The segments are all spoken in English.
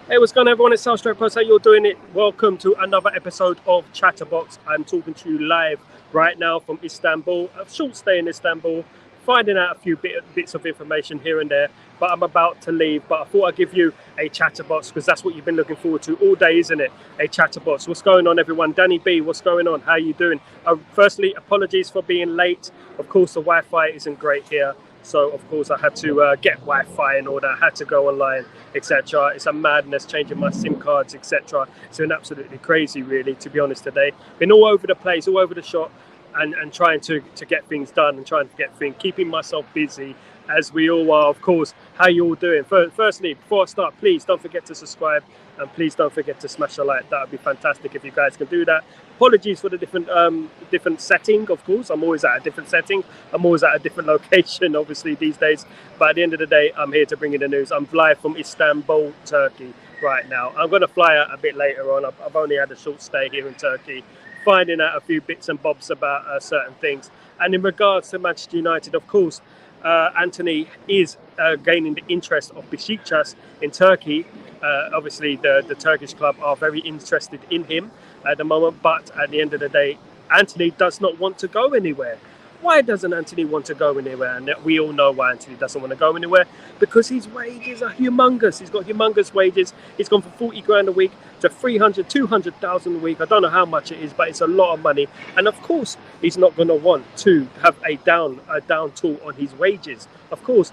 Hey, what's going on, everyone? It's Sal Warner. How you're doing it? Welcome to another episode of Chatterbox. I'm talking to you live right now from Istanbul. A short stay in Istanbul, finding out a few bits of information here and there. But I'm about to leave. But I thought I'd give you a Chatterbox because that's what you've been looking forward to all day, isn't it? A Chatterbox. What's going on, everyone? Danny B, what's going on? How you doing? Firstly, apologies for being late. Of course, the Wi-Fi isn't great here. So, of course, I had to get Wi-Fi in order. I had to go online, etc. It's a madness changing my SIM cards, etc. It's been absolutely crazy, really, to be honest, today. Been all over the place, all over the shop, and trying to get things done and trying to get things, keeping myself busy, as we all are, of course. How you all doing? Firstly, before I start, please don't forget to subscribe and please don't forget to smash a like. That would be fantastic if you guys can do that. Apologies for the different setting, of course. I'm always at a different setting. I'm always at a different location, obviously, these days. But at the end of the day, I'm here to bring you the news. I'm live from Istanbul, Turkey, right now. I'm going to fly out a bit later on. I've only had a short stay here in Turkey, finding out a few bits and bobs about certain things. And in regards to Manchester United, of course, Antony is gaining the interest of Besiktas in Turkey. Obviously, the Turkish club are very interested in him at the moment, but at the end of the day, Antony does not want to go anywhere. Why doesn't Antony want to go anywhere? And we all know why Antony doesn't want to go anywhere, because his wages are humongous. He's got humongous wages. He's gone from 40 grand a week to 300, 200,000 a week. I don't know how much it is, but it's a lot of money. And of course, he's not going to want to have a down tool on his wages. Of course.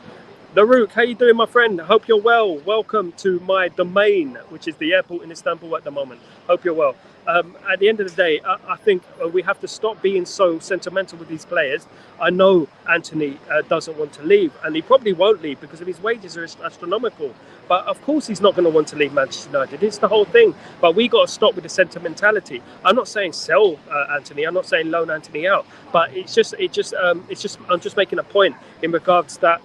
Laruk, how you doing, my friend? Hope you're well. Welcome to my domain, which is the airport in Istanbul at the moment. Hope you're well. At the end of the day, I think we have to stop being so sentimental with these players. I know Antony doesn't want to leave, and he probably won't leave because of his wages are astronomical. But of course, he's not going to want to leave Manchester United. It's the whole thing. But we got to stop with the sentimentality. I'm not saying sell Antony. I'm not saying loan Antony out. But I'm just making a point in regards to that.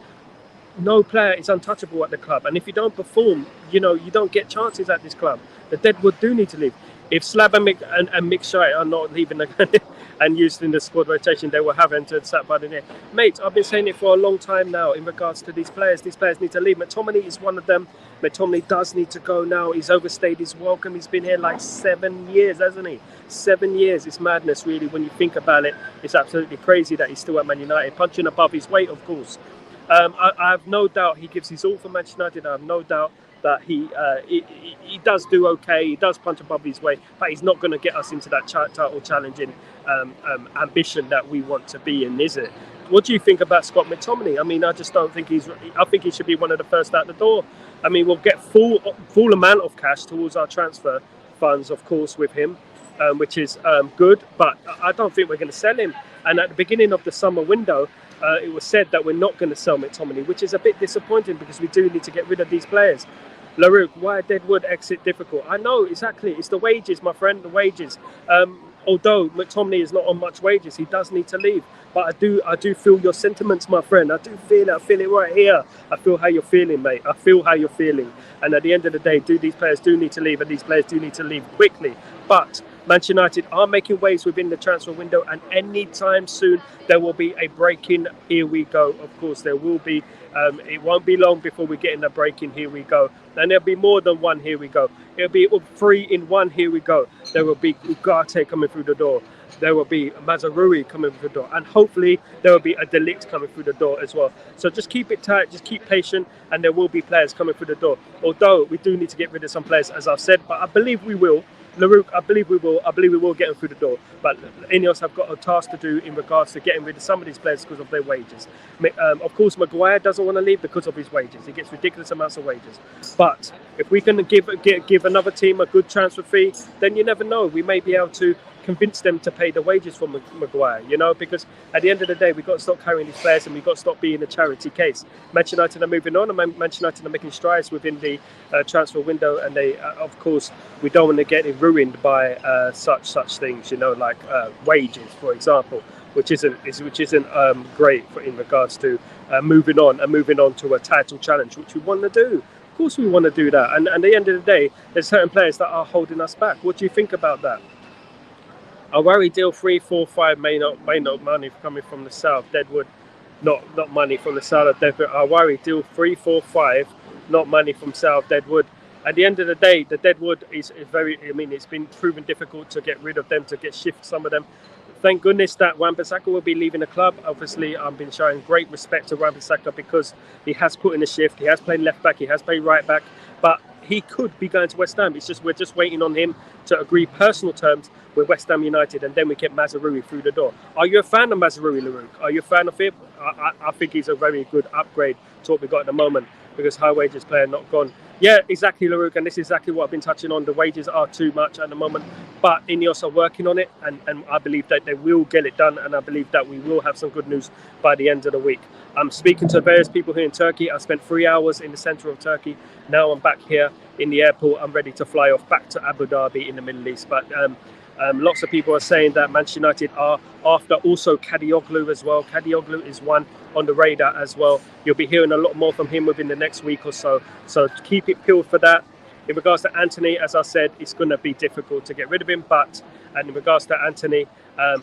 No player is untouchable at the club, and if you don't perform, you don't get chances at this club. The Deadwood do need to leave. If Slab and Mick Shite are not leaving and used in the squad rotation, they will have entered sat by the near. Mate, I've been saying it for a long time now in regards to these players. These players need to leave. McTominay is one of them. McTominay does need to go now. He's overstayed his welcome. He's been here like 7 years, hasn't he? 7 years. It's madness, really, when you think about it. It's absolutely crazy that he's still at Man United, punching above his weight, of course. I have no doubt he gives his all for Manchester United. I have no doubt that he does do okay. He does punch above his weight, but he's not going to get us into that title challenging ambition that we want to be in, is it? What do you think about Scott McTominay? I mean, I just don't think I think he should be one of the first out the door. I mean, we'll get full amount of cash towards our transfer funds, of course, with him, which is good. But I don't think we're going to sell him. And at the beginning of the summer window, it was said that we're not going to sell McTominay, which is a bit disappointing because we do need to get rid of these players. Laruk, why Deadwood exit difficult? I know, exactly. It's the wages, my friend, the wages. Although McTominay is not on much wages, he does need to leave. But I do feel your sentiments, my friend. I do feel it. I feel it right here. I feel how you're feeling, mate. I feel how you're feeling. And at the end of the day, these players do need to leave, and these players do need to leave quickly. But Manchester United are making waves within the transfer window, and anytime soon there will be a break-in. Here we go. Of course, there will be. It won't be long before we get in the break-in. Here we go. And there'll be more than one. Here we go. It'll be 3 in 1. Here we go. There will be Ugarte coming through the door. There will be Mazarui coming through the door, and hopefully there will be a Delict coming through the door as well. So just keep it tight, just keep patient, and there will be players coming through the door. Although we do need to get rid of some players, as I've said, but I believe we will. Laruk, I believe we will get them through the door. But INEOS have got a task to do in regards to getting rid of some of these players because of their wages. Of course, Maguire doesn't want to leave because of his wages. He gets ridiculous amounts of wages. But if we can give another team a good transfer fee, then you never know. We may be able to convince them to pay the wages for Maguire, because at the end of the day, we've got to stop carrying these players and we've got to stop being a charity case. Manchester United are moving on, and Manchester United are making strides within the transfer window, and they, of course, we don't want to get it ruined by such things, like wages, for example, which isn't great in regards to moving on to a title challenge, which we want to do. Of course, we want to do that, and at the end of the day, there's certain players that are holding us back. What do you think about that? I worry deal 3, 4, 5 may not money coming from the south. Deadwood, not money from the south of Deadwood. I worry deal 3, 4, 5, not money from South Deadwood. At the end of the day, the deadwood is very. I mean, it's been proven difficult to get rid of them, to shift some of them. Thank goodness that Wan-Bissaka will be leaving the club. Obviously, I've been showing great respect to Wan-Bissaka because he has put in a shift. He has played left back. He has played right back. But he could be going to West Ham. It's just we're just waiting on him to agree personal terms with West Ham United, and then we get Mazraoui through the door. Are you a fan of Mazraoui, Larouk? Are you a fan of him? I think he's a very good upgrade to what we've got at the moment, because high wages player not gone. Yeah, exactly, Larouk, and this is exactly what I've been touching on. The wages are too much at the moment, but INEOS are working on it, and I believe that they will get it done, and I believe that we will have some good news by the end of the week. I'm speaking to various people here in Turkey. I spent 3 hours in the centre of Turkey. Now I'm back here in the airport. I'm ready to fly off back to Abu Dhabi in the Middle East. But lots of people are saying that Manchester United are after also Kadioglu as well. Kadioglu is one on the radar as well. You'll be hearing a lot more from him within the next week or so. So keep it peeled for that. In regards to Antony, as I said, it's going to be difficult to get rid of him. But in regards to Antony,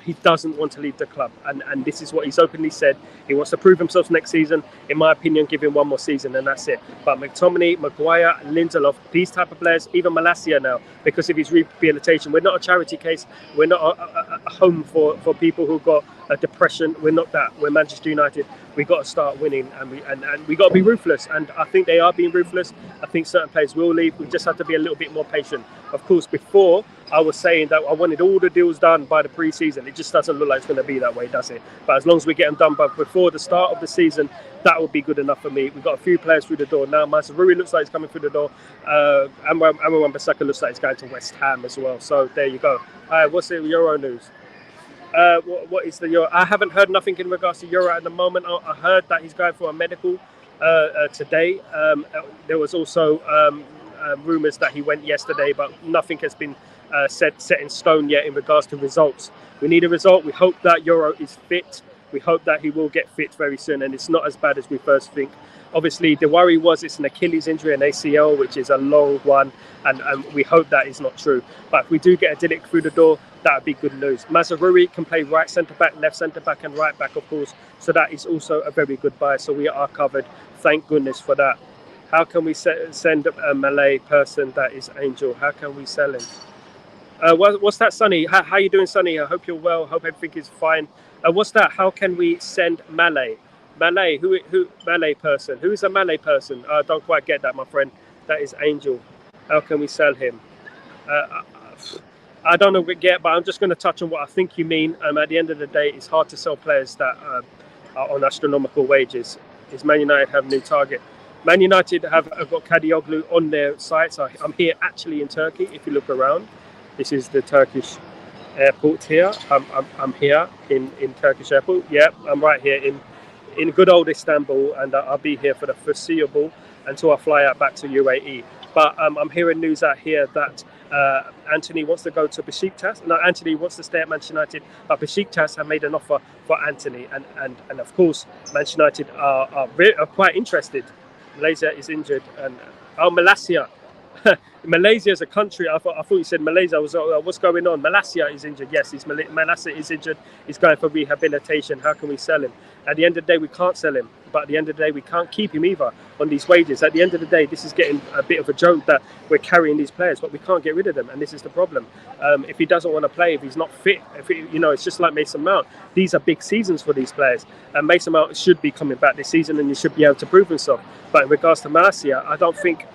he doesn't want to leave the club. And this is what he's openly said. He wants to prove himself next season. In my opinion, give him one more season and that's it. But McTominay, Maguire, Lindelof, these type of players, even Malacia now, because of his rehabilitation. We're not a charity case. We're not a home for people who got a depression. We're not that. We're Manchester United. We got to start winning, and we got to be ruthless. And I think they are being ruthless. I think certain players will leave. We just have to be a little bit more patient. Of course, before I was saying that I wanted all the deals done by the pre-season. It just doesn't look like it's going to be that way, does it? But as long as we get them done before the start of the season, that would be good enough for me. We've got a few players through the door now. Mazraoui looks like he's coming through the door. And Wan-Bissaka looks like he's going to West Ham as well. So there you go. What's the Euro news? What is the Euro? I haven't heard nothing in regards to Euro at the moment. I heard that he's going for a medical today. There was also rumours that he went yesterday, but nothing has been set in stone yet in regards to results. We need a result. We hope that Euro is fit. We hope that he will get fit very soon, and it's not as bad as we first think. Obviously, the worry was it's an Achilles injury, an ACL, which is a long one, and we hope that is not true. But if we do get a Dilic through the door, that would be good news. Mazraoui can play right centre-back, left centre-back and right-back, of course. So that is also a very good buy. So we are covered. Thank goodness for that. How can we send a Malay person that is Angel? How can we sell him? What's that, Sonny? How you doing, Sonny? I hope you're well. Hope everything is fine. What's that? How can we send Malay? Malay? Who? Malay person? Who is a Malay person? I don't quite get that, my friend. That is Angel. How can we sell him? I don't know what we get, but I'm just going to touch on what I think you mean. At the end of the day, it's hard to sell players that are on astronomical wages. Is Man United have a new target? Man United have got Kadioglu on their sites. I'm here actually in Turkey. If you look around, this is the Turkish airport here. I'm here in Turkish airport. Yeah, I'm right here in good old Istanbul, and I'll be here for the foreseeable until I fly out back to UAE. But I'm hearing news out here that Antony wants to go to Besiktas. No, Antony wants to stay at Manchester United, but Besiktas have made an offer for Antony, and of course Manchester United are quite interested. Malaysia is injured, and Malaysia. Malaysia is a country. I thought you said Malaysia. What's going on? Malaysia is injured. Yes, Malaysia is injured. He's going for rehabilitation. How can we sell him? At the end of the day, we can't sell him. But at the end of the day, we can't keep him either on these wages. At the end of the day, this is getting a bit of a joke that we're carrying these players, but we can't get rid of them. And this is the problem. If he doesn't want to play, if he's not fit, it's just like Mason Mount. These are big seasons for these players. And Mason Mount should be coming back this season, and he should be able to prove himself. But in regards to Malaysia, I don't think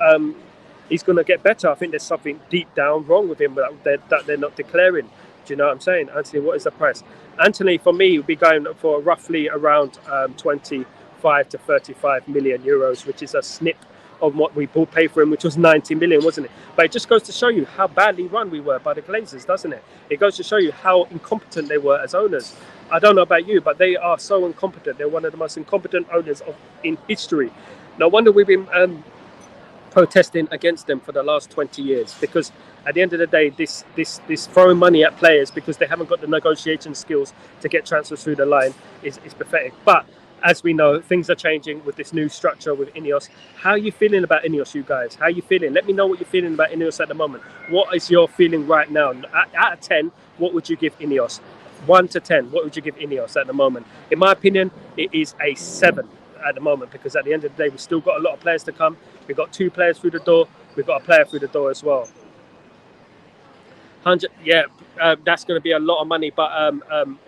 he's going to get better. I think there's something deep down wrong with him that they're not declaring. Do you know what I'm saying? Antony, what is the price? Antony, for me, would be going for roughly around 25 to 35 million euros, which is a snip of what we paid for him, which was 90 million, wasn't it? But it just goes to show you how badly run we were by the Glazers, doesn't it? It goes to show you how incompetent they were as owners. I don't know about you, but they are so incompetent. They're one of the most incompetent owners in history. No wonder we've been protesting against them for the last 20 years, because at the end of the day, this throwing money at players because they haven't got the negotiation skills to get transfers through the line is pathetic. But as we know, things are changing with this new structure with INEOS. How are you feeling about INEOS, you guys? How are you feeling? Let me know what you're feeling about INEOS at the moment. What is your feeling right now? Out of 10, what would you give INEOS? 1 to 10, what would you give INEOS at the moment? In my opinion, it is a 7 at the moment, because at the end of the day, we've still got a lot of players to come. We've got 2 players through the door. We've got a player through the door as well. 100, yeah, that's going to be a lot of money, but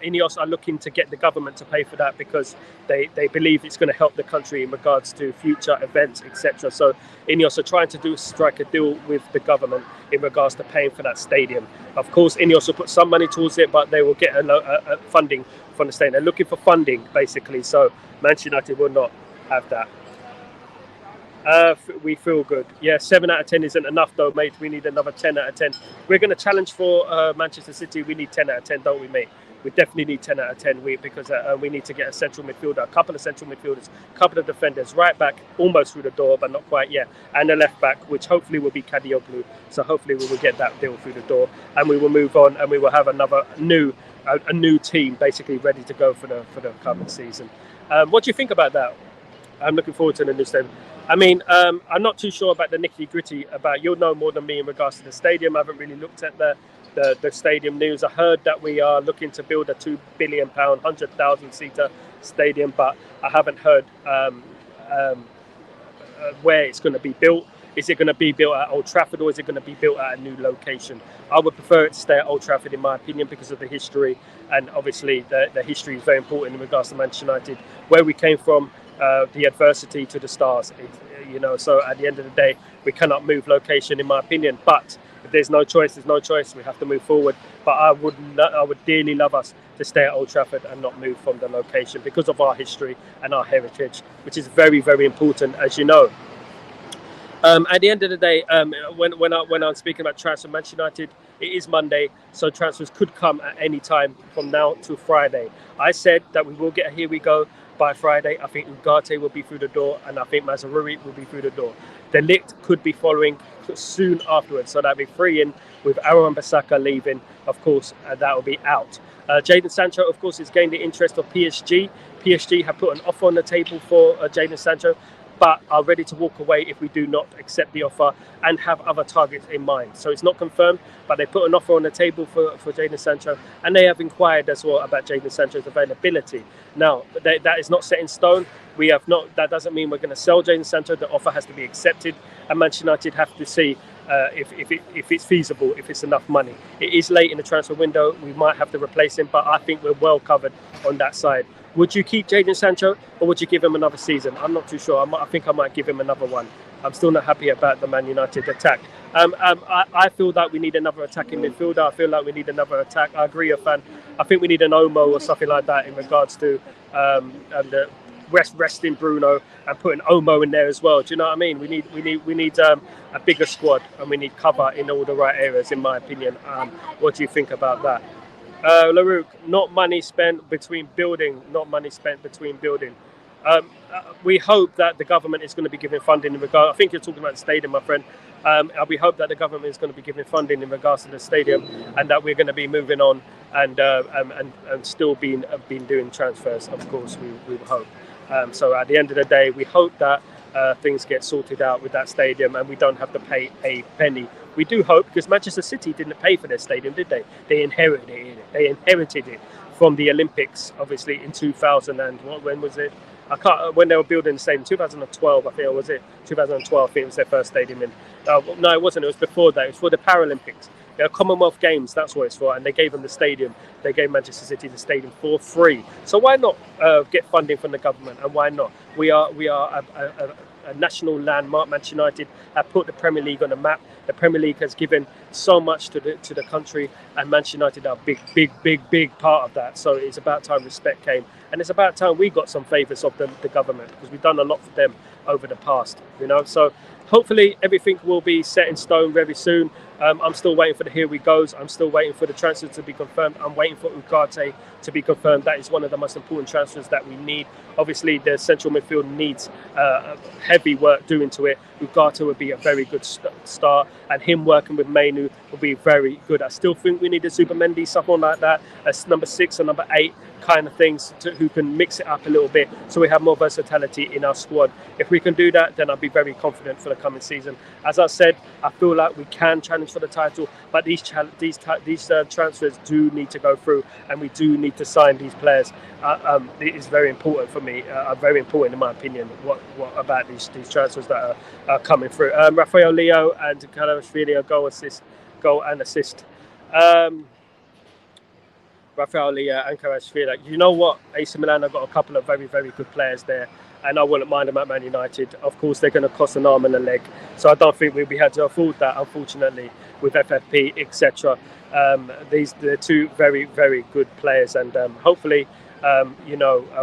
INEOS are looking to get the government to pay for that because they believe it's going to help the country in regards to future events, etc. So INEOS are trying to strike a deal with the government in regards to paying for that stadium. Of course, INEOS will put some money towards it, but they will get a funding from the state. They're looking for funding, basically, so Manchester United will not have that. We feel good. Yeah, 7 out of 10 isn't enough though, mate. We need another 10 out of 10. We're going to challenge for Manchester City. We need 10 out of 10, don't we, mate? We definitely need 10 out of 10 because we need to get a central midfielder, a couple of central midfielders, a couple of defenders, right back, almost through the door, but not quite yet, and a left back, which hopefully will be Kadioglu. So hopefully we will get that deal through the door, and we will move on, and we will have a new team basically ready to go for the coming season. What do you think about that? I'm looking forward to the new stadium. I mean, I'm not too sure about the nitty-gritty. You'll know more than me in regards to the stadium. I haven't really looked at the stadium news. I heard that we are looking to build a £2 billion, 100,000-seater stadium, but I haven't heard where it's going to be built. Is it going to be built at Old Trafford, or is it going to be built at a new location? I would prefer it to stay at Old Trafford, in my opinion, because of the history, and obviously the history is very important in regards to Manchester United, where we came from. The adversity to the stars, so at the end of the day we cannot move location, in my opinion, but if there's no choice, there's no choice. We have to move forward, but I would dearly love us to stay at Old Trafford and not move from the location because of our history and our heritage, which is very, very important, as you know. At the end of the day, when I'm speaking about transfer, Manchester United, it is Monday, so transfers could come at any time from now to Friday. I said that we will get a here we go by Friday. I think Ugarte will be through the door, and I think Mazraoui will be through the door. De Ligt could be following soon afterwards, so that'll be 3 in with Aaron Bissaka leaving, of course, that will be out. Jadon Sancho, of course, has gained the interest of PSG. PSG have put an offer on the table for Jadon Sancho, but are ready to walk away if we do not accept the offer and have other targets in mind. So it's not confirmed, but they put an offer on the table for Jadon Sancho, and they have inquired as well about Jadon Sancho's availability. Now, that is not set in stone. We have not. That doesn't mean we're going to sell Jadon Sancho. The offer has to be accepted, and Manchester United have to see if it's feasible, if it's enough money. It is late in the transfer window. We might have to replace him, but I think we're well covered on that side. Would you keep Jadon Sancho, or would you give him another season? I'm not too sure. I think I might give him another one. I'm still not happy about the Man United attack. I feel that we need another attacking midfielder. I feel like we need another attack. I agree, fan. I think we need an Omo or something like that in regards to the resting Bruno and putting Omo in there as well. Do you know what I mean? We need a bigger squad, and we need cover in all the right areas, in my opinion. What do you think about that? Larouk, not money spent between building. We hope that the government is going to be giving funding in regard. I think you're talking about the stadium, my friend. We hope that the government is going to be giving funding in regards to the stadium, and that we're going to be moving on and still been doing transfers. Of course, we hope. So at the end of the day, we hope that things get sorted out with that stadium, and we don't have to pay a penny. We do hope, because Manchester City didn't pay for their stadium, did they? They inherited it from the Olympics, obviously, in 2000 and when was it? When they were building the stadium, 2012, I think, or was it 2012? I think it was their first stadium in. No, it wasn't. It was before that. It was for the Paralympics. Commonwealth Games, that's what it's for, and they gave them the stadium. They gave Manchester City the stadium for free. So why not get funding from the government? And why not? We are a national landmark. Manchester United have put the Premier League on the map. The Premier League has given so much to the country, and Manchester United are a big part of that. So it's about time respect came, and it's about time we got some favours of the government, because we've done a lot for them over the past. So hopefully everything will be set in stone very soon. I'm still waiting for the here we goes. I'm still waiting for the transfers to be confirmed. I'm waiting for Ugarte to be confirmed. That is one of the most important transfers that we need. Obviously, the central midfield needs heavy work doing to it. Ugarte would be a very good start, and him working with Mainu will be very good. I still think we need a Zubimendi, someone like that, as number 6 or number 8 kind of things, who can mix it up a little bit so we have more versatility in our squad. If we can do that, then I'll be very confident for the coming season. As I said, I feel like we can challenge for the title, but these transfers do need to go through, and we do need to sign these players. It is very important for me, very important in my opinion, what about these transfers that are coming through. Rafael Leo and Kvaratskhelia goal and assist. Rafael Leo and Kvaratskhelia. You know what? AC Milan have got a couple of very, very good players there, and I wouldn't mind them at Man United. Of course, they're going to cost an arm and a leg, so I don't think we'll be able to afford that, unfortunately, with FFP, etc. They're two very, very good players, and hopefully,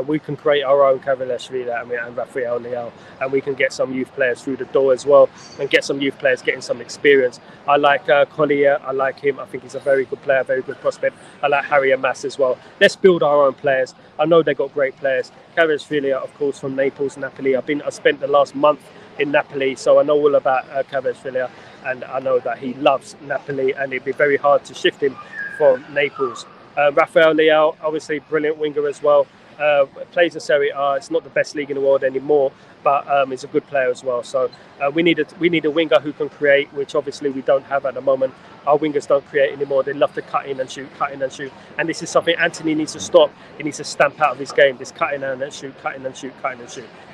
we can create our own Kvaratskhelia and Rafael Leao, and we can get some youth players through the door as well, and get some youth players getting some experience. I like Collier. I like him. I think he's a very good player, very good prospect. I like Harry and Mass as well. Let's build our own players. I know they've got great players. Kvaratskhelia, of course, from Naples, Napoli. I spent the last month in Napoli, so I know all about Kvaratskhelia, and I know that he loves Napoli, and it'd be very hard to shift him from Naples. Rafael Leao, obviously brilliant winger as well. Plays in Serie A. It's not the best league in the world anymore, but he's a good player as well. So we need a winger who can create, which obviously we don't have at the moment. Our wingers don't create anymore. They love to cut in and shoot. And this is something Antony needs to stop. He needs to stamp out of his game, this cutting in and shoot.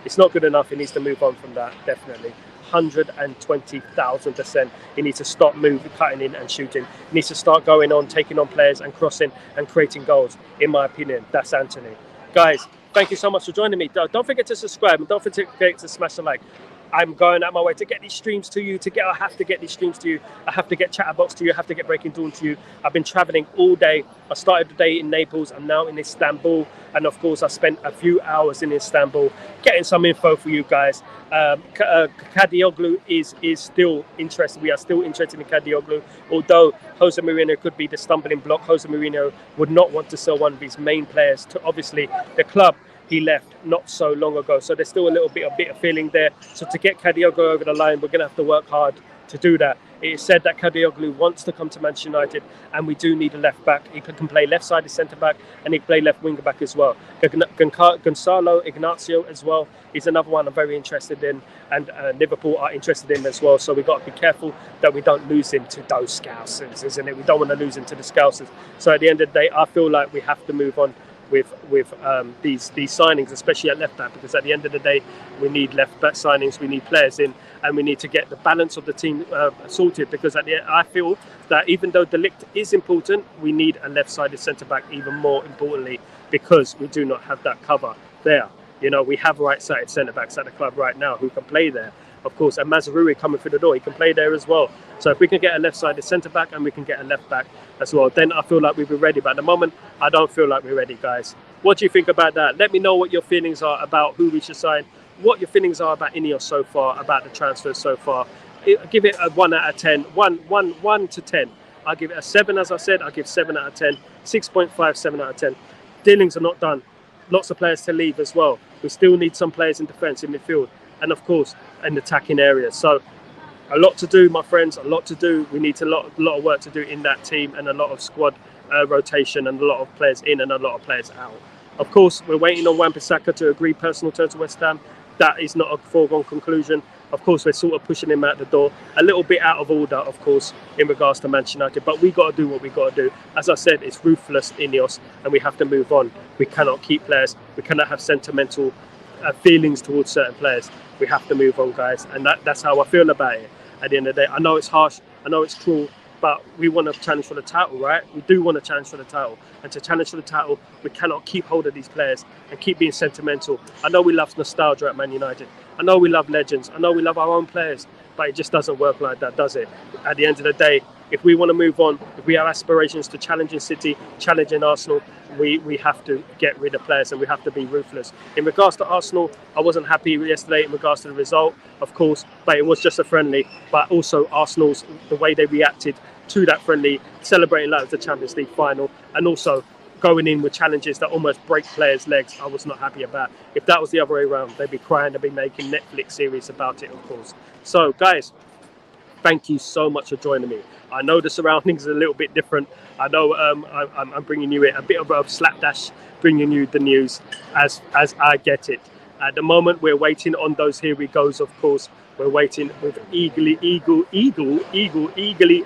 It's not good enough. He needs to move on from that, definitely. 120,000%. He needs to stop moving, cutting in and shooting. He needs to start going on, taking on players and crossing and creating goals. In my opinion, that's Antony. Guys, thank you so much for joining me. Don't forget to subscribe and don't forget to smash the like. I'm going out my way to get these streams to you. I have to get these streams to you. I have to get Chatterbox to you. I have to get Breaking Dawn to you. I've been traveling all day. I started the day in Naples. I'm now in Istanbul. And of course, I spent a few hours in Istanbul getting some info for you guys. Kadioglu is still interested. We are still interested in Kadioglu. Although Jose Mourinho could be the stumbling block, Jose Mourinho would not want to sell one of his main players to obviously the club he left not so long ago. So there's still a little bit of feeling there. So to get Kadioglu over the line, we're going to have to work hard to do that. It is said that Kadioglu wants to come to Manchester United, and we do need a left back. He can play left-sided centre-back, and he can play left winger-back as well. Gonzalo Ignacio as well is another one I'm very interested in, and Liverpool are interested in as well. So we've got to be careful that we don't lose him to those Scousers, isn't it? We don't want to lose him to the Scousers. So at the end of the day, I feel like we have to move on with these signings, especially at left back, because at the end of the day, we need left back signings, we need players in, and we need to get the balance of the team sorted. Because at the end, I feel that even though De Ligt is important, we need a left-sided centre back even more importantly, because we do not have that cover there. We have right-sided centre backs at the club right now who can play there. Of course, and Mazraoui coming through the door, he can play there as well. So if we can get a left-sided centre-back and we can get a left-back as well, then I feel like we'll be ready. But at the moment, I don't feel like we're ready, guys. What do you think about that? Let me know what your feelings are about who we should sign, what your feelings are about INEOS so far, about the transfers so far. Give it a 1 out of 10, 1 to 10. I'll give it a 7, as I said. I'll give 7 out of 10, 6.5, 7 out of 10. Dealings are not done. Lots of players to leave as well. We still need some players in defence, in midfield, and of course in attacking areas. So a lot to do, my friends, a lot to do. We need a lot of work to do in that team, and a lot of squad rotation, and a lot of players in and a lot of players out. Of course, we're waiting on Wan-Bissaka to agree personal terms to West Ham. That is not a foregone conclusion. Of course, we're sort of pushing him out the door. A little bit out of order, of course, in regards to Manchester United. But we got to do what we got to do. As I said, it's ruthless INEOS, and we have to move on. We cannot keep players. We cannot have sentimental feelings towards certain players. We have to move on, guys. And that's how I feel about it at the end of the day. I know it's harsh. I know it's cruel. But we want to challenge for the title, right? We do want to challenge for the title. And to challenge for the title, we cannot keep hold of these players and keep being sentimental. I know we love nostalgia at Man United. I know we love legends. I know we love our own players. But it just doesn't work like that, does it? At the end of the day, if we want to move on, if we have aspirations to challenging City, challenging Arsenal, we have to get rid of players, and we have to be ruthless. In regards to Arsenal, I wasn't happy yesterday in regards to the result, of course, but it was just a friendly. But also Arsenal's, the way they reacted to that friendly, celebrating like it was the Champions League final, and also going in with challenges that almost break players' legs, I was not happy about. If that was the other way around, they'd be crying, they'd be making Netflix series about it, of course. So, guys, thank you so much for joining me. I know the surroundings are a little bit different. I know I'm bringing you a bit of a slapdash, bringing you the news as I get it. At the moment, we're waiting on those here we goes, of course. We're waiting with eagerly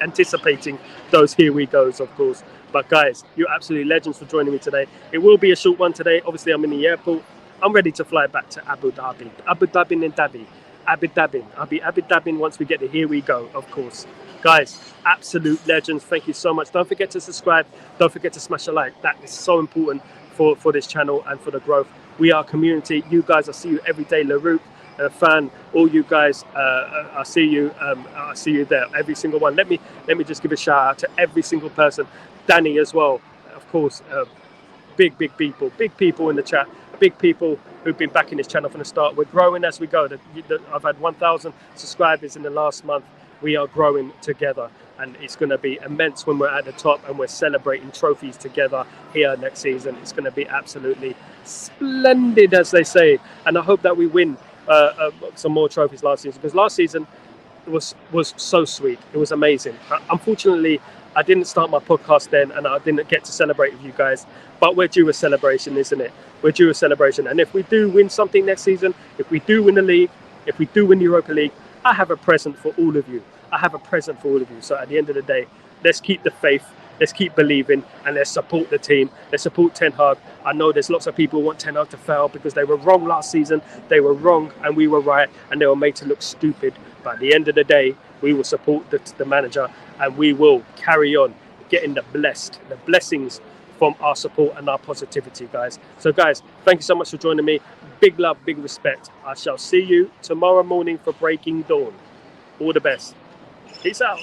anticipating those here we goes, of course. But guys, you're absolutely legends for joining me today. It will be a short one today. Obviously, I'm in the airport. I'm ready to fly back to Abu Dhabi. Abu Dhabi and Dhabi. Abu Dhabi. I'll be Abu Dhabi once we get the here we go, of course. Guys, absolute legends. Thank you so much. Don't forget to subscribe. Don't forget to smash a like. That is so important for this channel and for the growth. We are a community. You guys, I see you every day. LaRoute, Fan, all you guys, I see you. I see you there. Every single one. Let me just give a shout out to every single person. Danny as well, of course. Big people in the chat. Big people who've been backing this channel from the start. We're growing as we go. I've had 1,000 subscribers in the last month. We are growing together, and it's going to be immense when we're at the top and we're celebrating trophies together here next season. It's going to be absolutely splendid, as they say, and I hope that we win some more trophies last season, because last season was so sweet. It was amazing. Unfortunately, I didn't start my podcast then, and I didn't get to celebrate with you guys, but we're due a celebration, isn't it? We're due a celebration, and if we do win something next season, if we do win the league, if we do win the Europa League, I have a present for all of you. I have a present for all of you. So at the end of the day, let's keep the faith, let's keep believing, and let's support the team. Let's support Ten Hag. I know there's lots of people who want Ten Hag to fail because they were wrong last season. They were wrong and we were right, and they were made to look stupid. But at the end of the day, we will support the manager, and we will carry on getting the blessings from our support and our positivity, guys. So guys, thank you so much for joining me. Big love, big respect. I shall see you tomorrow morning for Breaking Dawn. All the best. Peace out.